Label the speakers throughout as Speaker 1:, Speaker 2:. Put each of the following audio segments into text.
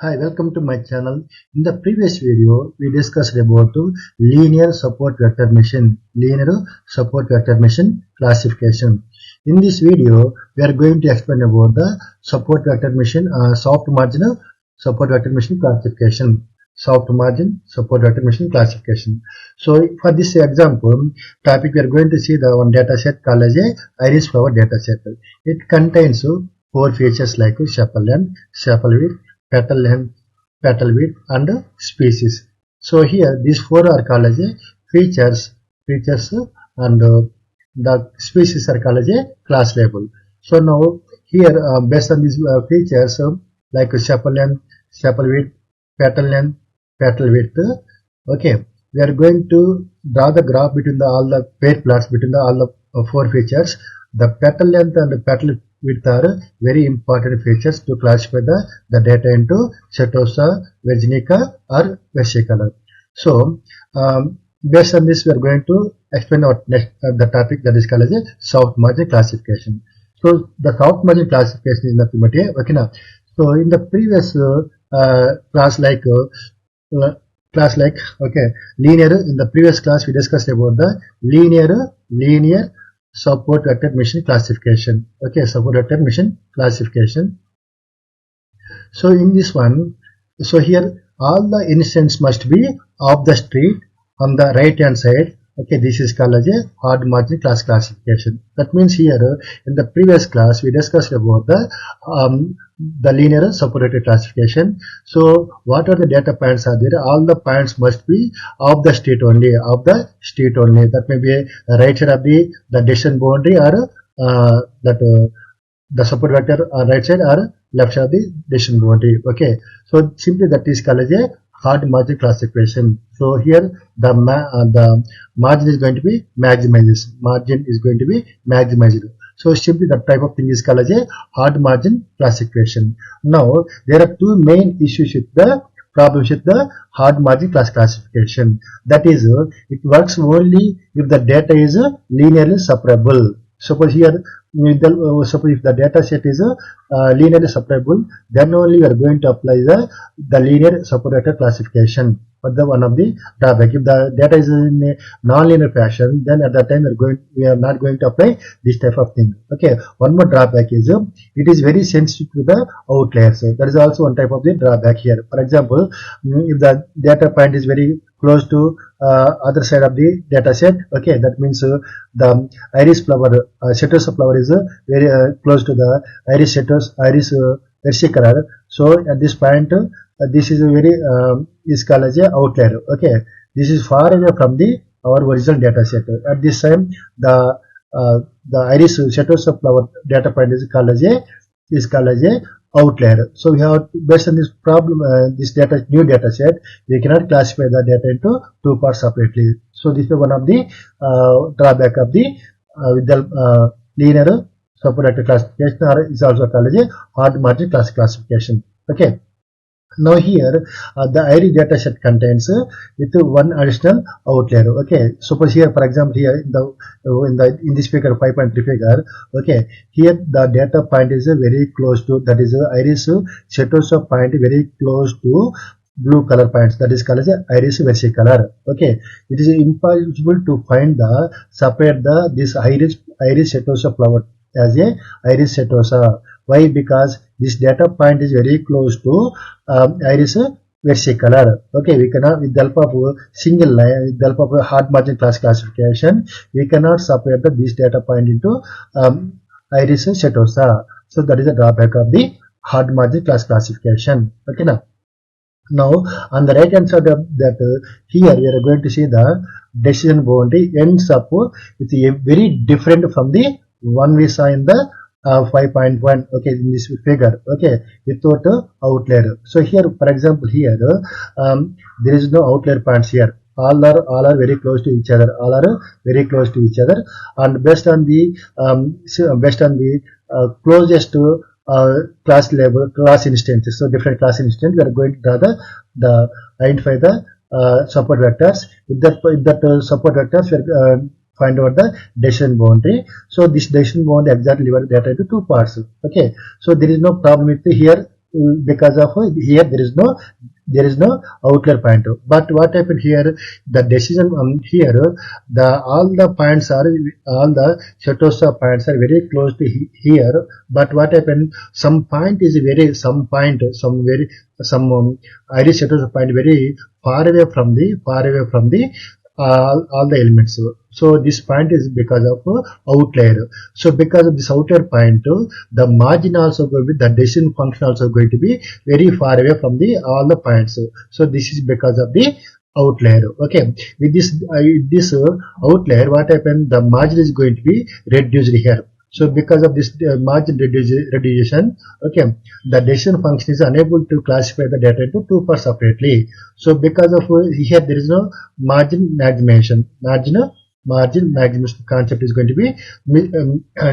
Speaker 1: Hi, welcome to my channel. In the previous video, we discussed about linear support vector machine classification. In this video, we are going to explain about the support vector machine soft margin support vector machine classification. Soft margin support vector machine classification. So for this example topic, we are going to see the one data set called as a iris flower data set. It contains four features like sepal length, sepal width, petal length, petal width, and species. So here these four are called as a features, and the species are called as a class label. So now here based on these features like sepal length, sepal width, petal length, petal width. Okay, we are going to draw the graph between all the pair plots between all the four features. The petal length and the petal width are very important features to classify the data into setosa, virginica, or versicolor. So based on this, we are going to explain our next the topic that is called as a soft margin classification. So the soft margin classification is nothing but a okay now. So in the previous class like linear, in the previous class we discussed about the linear support vector machine classification. Okay, support vector machine classification. So in this one, so here all the instance must be off the street on the right hand side. Okay, this is called as a hard margin class classification. That means here in the previous class we discussed about the linear separated classification. So what are the data points are there? All the points must be of the street only, That may be a right side of the decision boundary, or the support vector right side or left side of the decision boundary. Okay, so simply that is called as a hard margin classification. So here the margin is going to be maximized. So simply that type of thing is called as a hard margin classification. Now there are two main issues with the problems with the hard margin classification. That is, it works only if the data is linearly separable. Suppose here, suppose if the data set is linearly separable, then only we are going to apply the linear separator classification. But the one of the drawback, if the data is in a non-linear fashion, then at that time we are not going to apply this type of thing. Okay, one more drawback is it is very sensitive to the outliers. So that is also one type of the drawback here. For example, if the data point is very close to other side of the data set, okay, that means the iris flower, setosa flower is very close to the iris versicolor. So at this point, this is a very is called as a outlier. Okay, this is far away from our original data set. At this time, the iris setosa flower data point is called as a outlier. So we have, based on this problem, this new data set, we cannot classify the data into two parts separately. So this is one of the drawback of the with the linear support classification, or is also called as a hard margin classification. Okay. Now here the iris data set contains with one additional outlier. Okay, suppose here, for example, here in this figure 5.3 figure, okay, here the data point is very close to, that is iris setosa point, very close to blue color points, that is called as iris versicolor. Okay, it is impossible to separate this iris setosa flower as a iris setosa. Why? Because this data point is very close to iris versicolor. Okay, we cannot, with the help of single line, with the help of a hard margin classification, we cannot separate this data point into iris setosa. So that is the drawback of the hard margin classification. Okay, now on the right hand side of that, here we are going to see the decision boundary ends up with a very different from the one we saw in the 5.1, okay, in this figure, okay, without outlier. So here, for example, here there is no outlier points here. All are very close to each other. And based on the closest to class instances, so different class instances, we are going to draw identify the support vectors. With that support vectors, we are find out the decision boundary. So this decision boundary exactly divides data into two parts. Okay, so there is no problem with here because of here there is no outlier point. But what happened here, the decision here, all the points are, all the Setosa points are very close to here, but what happened, some point is very, some iris Setosa point very far away from the all the elements. So this point is because of outlier. So because of this outlier point, the margin also going to be, the decision function also going to be very far away from the all the points. So this is because of the outlier. Okay, with this outlier, what happened, the margin is going to be reduced here. So because of this margin reduction, okay, the decision function is unable to classify the data into two parts separately. So because of here there is no margin maximization. Margin maximization concept is going to be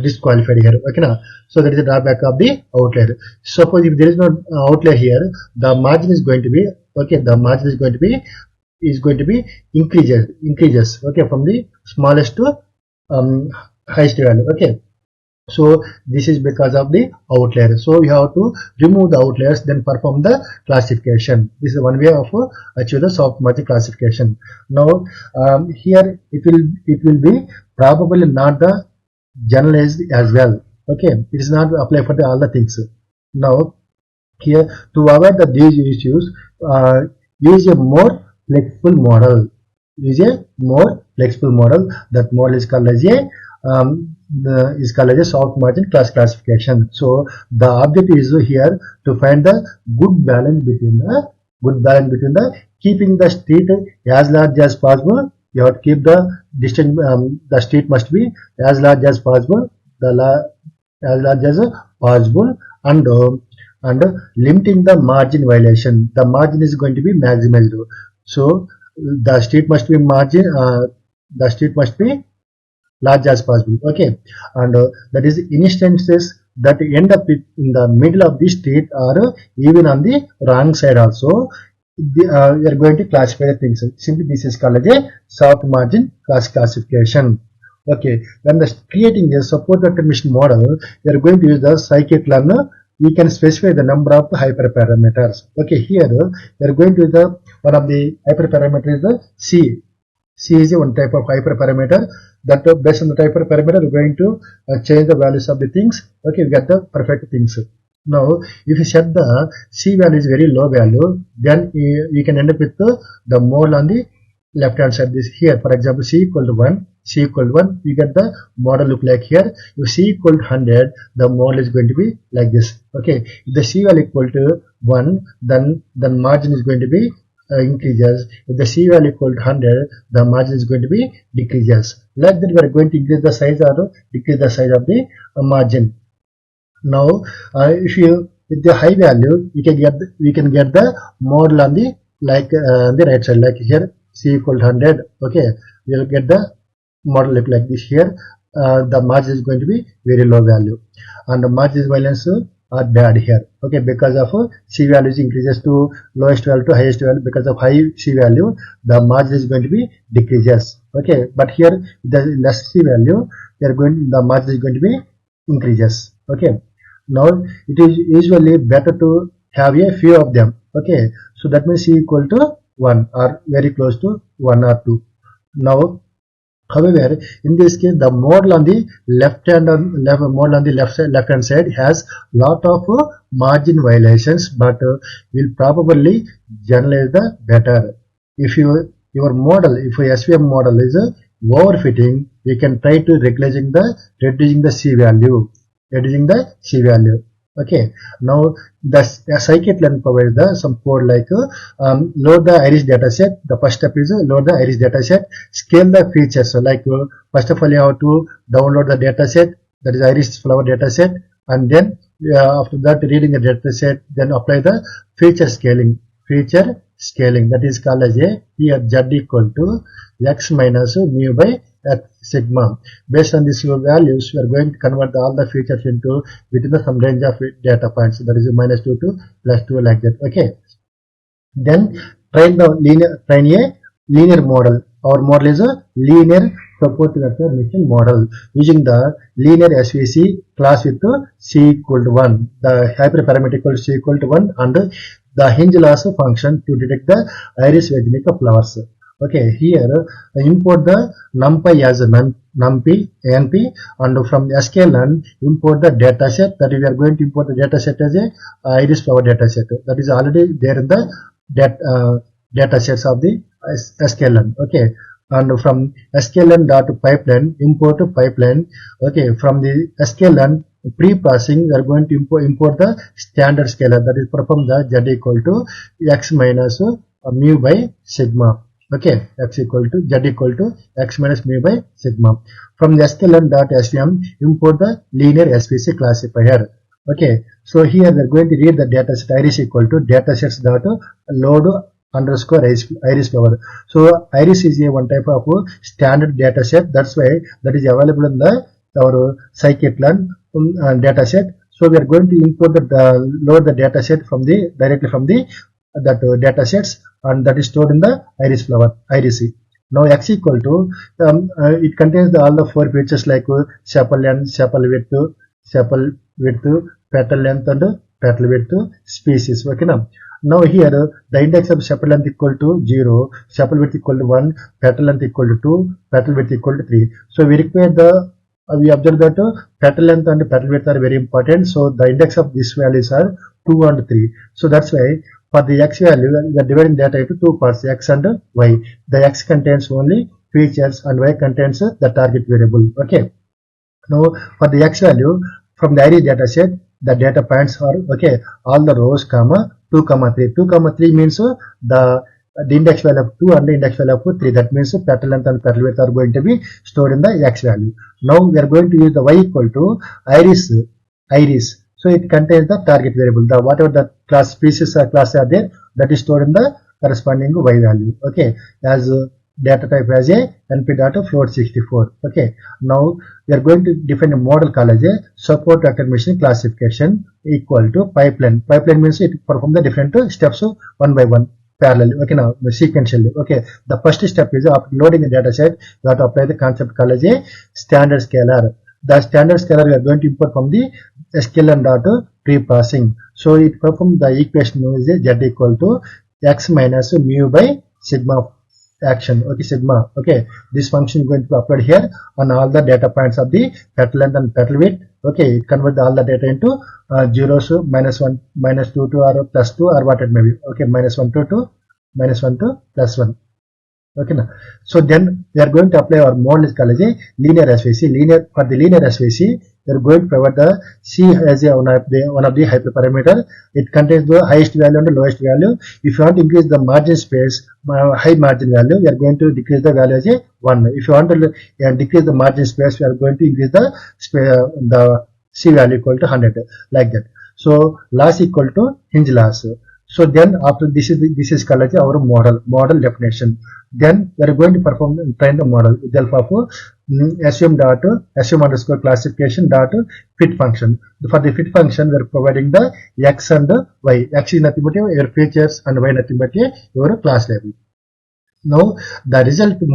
Speaker 1: disqualified here. Okay, now, so that is the drawback of the outlier. Suppose if there is no outlier here, the margin is going to be, okay, the margin is going to be increases, okay, from the smallest to highest value. Okay, so this is because of the outlier. So we have to remove the outliers, then perform the classification. This is one way of achieve the soft margin classification. Now here it will be probably not the generalized as well. Okay, it is not apply for all the things. Now here, to avoid these issues, use a more flexible model. That model is called as a soft margin classification. So the objective is here to find the good balance between the keeping the street as large as possible. You have to keep the distance. The street must be as large as possible. And limiting the margin violation. The margin is going to be maximized. So the street must be large as possible. Okay, and that is instances that end up in the middle of the street or even on the wrong side also. We are going to classify the things. Simply this is called as a soft margin classification. Okay, when creating a support vector mission model, we are going to use the scikit-learn. We can specify the number of hyperparameters. Okay, here we are going to use the one of the hyperparameters is the C. C is one type of hyperparameter that based on the hyperparameter we are going to change the values of the things. Okay, we get the perfect things. Now if you set the C value is very low value, then we can end up with the model on the left hand side. This here, for example, C equal to 1, we get the model look like here. If C equal to 100, the model is going to be like this. Okay, if the C value equal to 1, then margin is going to be increases. If the C value equal to 100, the margin is going to be decreases. Like that, we are going to increase the size or decrease the size of the margin. Now, if you with the high value, we can get the model on the the right side, like here C equal to 100. Okay, we will get the model look like this here. The margin is going to be very low value, and the margin violence are bad here. Okay, because of C values increases to lowest value to highest value. Because of high C value, the margin is going to be decreases. Okay, but here the less C value, the margin is going to be increases. Okay, now it is usually better to have a few of them. Okay, so that means C equal to 1 or very close to 1 or 2. Now, however, in this case, the model on the left hand side has lot of margin violations, but will probably generalize the better. If your SVM model is overfitting, we can try to reducing the C value. Okay, now the scikit-learn provides some code like load the iris dataset. The first step is load the iris dataset, scale the features. So like first of all, you have to download the dataset, that is iris flower dataset, and then after that reading the dataset, then apply the feature scaling. That is called as a here z equal to x minus mu by x sigma. Based on these values, we are going to convert all the features into within some range of data points. That is -2 to +2 like that. Okay. Then train a linear model. Our model is a linear support vector mission model using the linear SVC class with c equal to 1, the hyperparameter equal to c equal to 1, and the hinge loss function to detect the iris virginica flowers. Okay, here import the numpy as a numpy np, and from sklearn import the dataset. That we are going to import the dataset as a iris flower dataset that is already there in the datasets of the sklearn. Okay, and from sklearn dot pipeline import pipeline. Okay, from the sklearn pre-processing we are going to import the standard scalar, that is perform the z equal to x minus mu by sigma. Okay, x equal to z equal to x minus mu by sigma. From the sklearn.svm import the linear SVC classifier. Okay, so here we are going to read the dataset iris equal to datasets dot load underscore iris flower. So iris is a one type of standard dataset. That's why that is available in the our scikit-learn dataset. So we are going to import the load the dataset from the directly from the that datasets, and that is stored in the iris flower iris. Now x equal to it contains all the four features like sepal length, sepal width, petal length, and petal width, species. Okay, now here the index of sepal length equal to 0, sepal width equal to 1, petal length equal to 2, petal width equal to 3. So we require the we observe that petal length and petal width are very important. So the index of these values are 2 and 3. So that's why for the x value we are dividing data into two parts, x and y. The x contains only features and y contains the target variable. Okay. Now for the x value from the iris dataset, the data points are okay all the rows comma 2 comma 3. 2 comma 3 means the index value of 2 and the index value of 3. That means petal length and petal width are going to be stored in the x value. Now we are going to use the y equal to iris. So it contains the target variable. The whatever the class species or class are there, that is stored in the corresponding y value. Okay, as data type as a np data float 64. Okay, now we are going to define a model called as a support vector machine classification equal to pipeline. Pipeline means it perform the different steps one by one parallel. Okay, now sequentially. Okay, the first step is after loading the data set, you have to apply the concept called as a standard scalar. The standard scalar we are going to import from the sklearn dot pre-processing. So it performs the equation is z equal to x minus mu by sigma action. Okay, sigma. Okay, this function is going to be applied here on all the data points of the petal length and petal width. Okay, it converts all the data into zeros, minus 1, minus 2 to or plus 2 or what it may be. Okay, minus 1 to 2, minus 1 to plus 1. Okay, now so then we are going to apply our model is called as a linear SVC. For the linear SVC, we are going to provide the C as a one of the hyperparameter. It contains the highest value and the lowest value. If you want to increase the margin space, high margin value, we are going to decrease the value as a 1. If you want to decrease the margin space, we are going to increase the C value equal to 100, like that. So loss equal to hinge loss. So then after this is called as our model definition. Then we are going to train the model with the help of SVM underscore classification dot fit function. For the fit function, we are providing the x and y. X is nothing but your features and y nothing but your class label. Now the resulting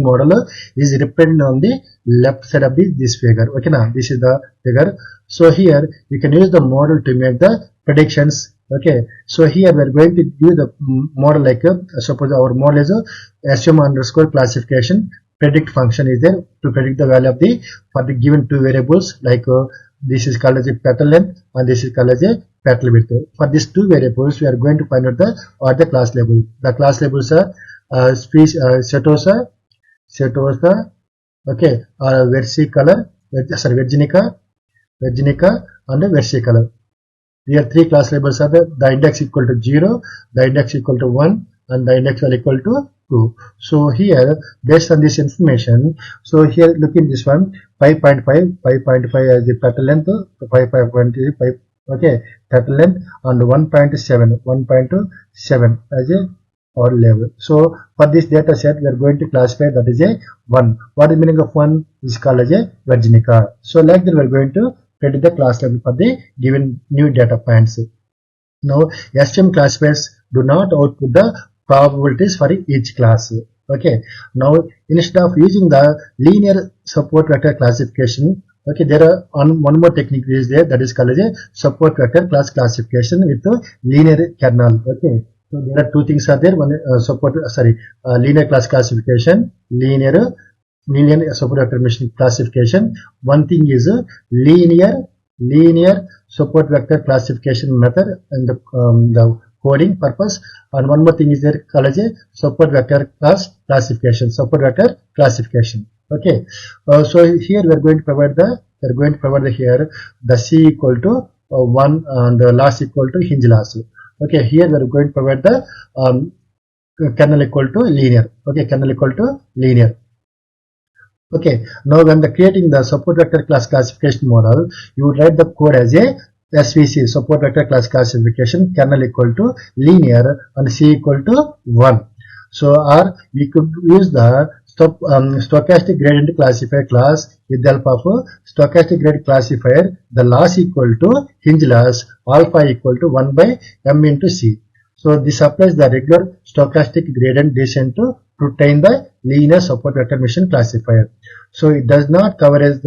Speaker 1: model is represented on the left side of this figure. Okay, now this is the figure. So here you can use the model to make the predictions. Okay, so here we are going to do the model like suppose our model is SVM underscore classification. Predict function is there to predict the value of for the given two variables, like this is called as a petal length and this is called as a petal width. For these two variables, we are going to find out the class label. The class labels are setosa, okay, or virginica, and versicolor. Here three class labels are the index equal to 0, the index equal to 1, and the index value equal to 2. So here, based on this information, so here look in this one, 5.5 as the petal length, 5.5, okay, petal length, and 1.7 as a or level. So for this data set, we are going to classify that is a 1. What is the meaning of 1? Is called as a virginica. So like that, we are going to predict the class level for the given new data points. Now SVM classifiers do not output the probabilities for each class. Okay, now instead of using the linear support vector classification, okay, there are one more technique is there, that is called as a support vector class classification with a linear kernel. Okay, so there are two things are there. One linear class classification, linear support vector machine classification. One thing is a linear support vector classification method and the coding purpose, and one more thing is there called as a support vector classification. Okay, so here we are going to provide here the C equal to 1 and the loss equal to hinge loss. Okay, here we are going to provide the kernel equal to linear. Okay, kernel equal to linear. Okay, now when creating the support vector class classification model, you would write the code as a SVC, support vector class classification, kernel equal to linear and C equal to 1. So, or we could use the stochastic gradient classifier class with the help of stochastic gradient classifier, the loss equal to hinge loss, alpha equal to 1 by m into C. So, this applies the regular stochastic gradient descent to obtain the linear support vector machine classifier. So, it does not converge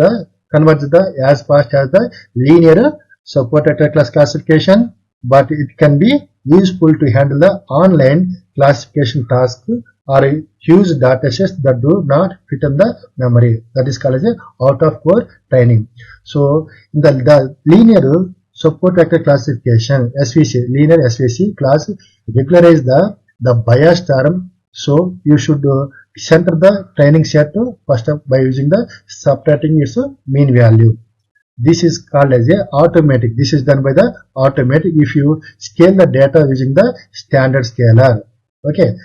Speaker 1: as fast as the linear support vector class classification, but it can be useful to handle the online classification task or huge datasets that do not fit in the memory. That is called as a out-of-core training. So, in the linear support vector classification SVC, linear SVC class regularize the bias term. So, you should center the training set first by using the subtracting its mean value. This is called as a automatic. This is done by the automatic if you scale the data using the standard scaler. Okay.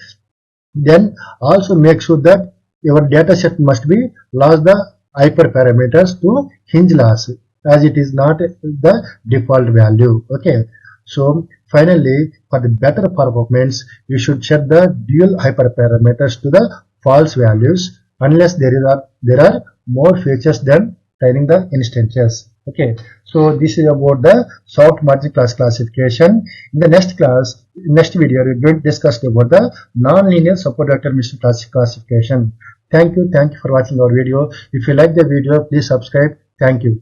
Speaker 1: Then also make sure that your data set must be loss the hyperparameters to hinge loss, as it is not the default value. Okay. So finally, for the better performance, you should set the dual hyperparameters to the false values unless there are more features than training the instances. Okay, so this is about the soft margin class classification. In the next video, we are going to discuss about the non-linear support vector machine classification. Thank you for watching our video. If you like the video, please subscribe. Thank you.